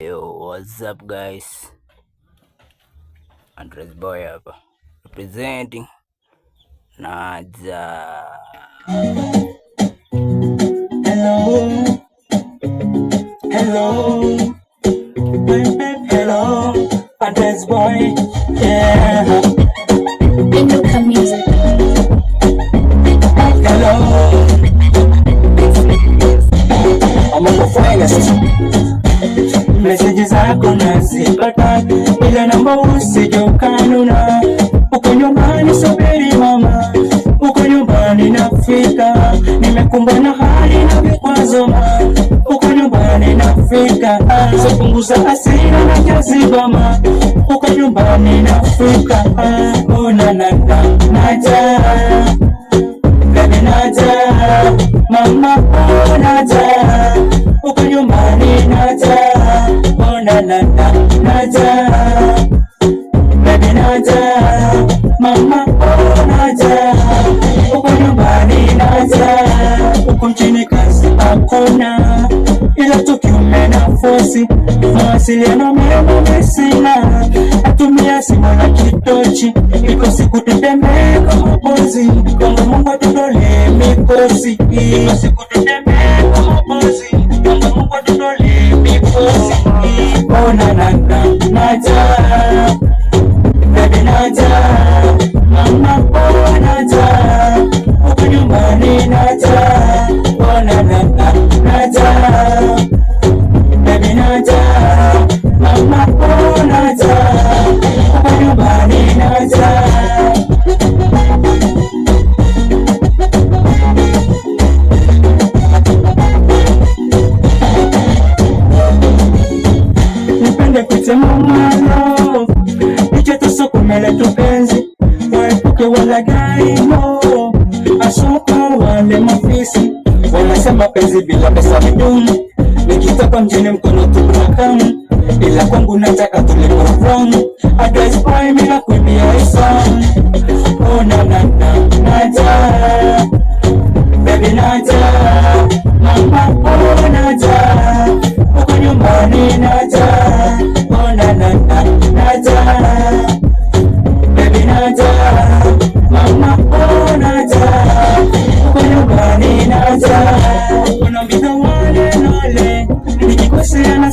Yo, what's up guys? Andres Boy hapa representing Naja. Hello, Andres Boy, yeah. Induka Music. Hello, I'm on the finest. Message zako nazipata, ila namba usije ukanuna. Uko nyumbani subiri mama, uko nyumbani nafika. Nimekumbana hali na vikwazo ma, uko nyumbani nafika. Punguza hasira na jaziba ma, uko nyumbani nafika. Una naja, baby naja, mama naja, uko nyumbani naja. Naja, baby naja, mama naja, uko nyumbani naja. Uko mjini kazi hakuna, ila tukiume nafasi. Mawasiliano mema sina, natumia simu na kitochi. Iko siku tutembee kama pozi, Kongo Mungu atutolee mikosi. Iko siku tutembee kama pozi, Kongo Mungu atutolee mikosi. Naja, baby naja, mama naja, uko nyumbani naja. Naja, baby naja, mama naja, uko nyumbani naja. Mama, niche tusukumele tupenzi, waepuke walaghai no, ashuka wale mafisi wanasema penzi bila pesa vidumu. Nikitoka mjini mkono tukunakamu, ila kwangu nataka tulipofamu. Advice boy mina kuibia isam. Naja, baby naja, mama naja, uko nyumbani naja. Naja, baby naja, mama naja, uko nyumbani naja. Kuna mbida wale nole, nikikosea na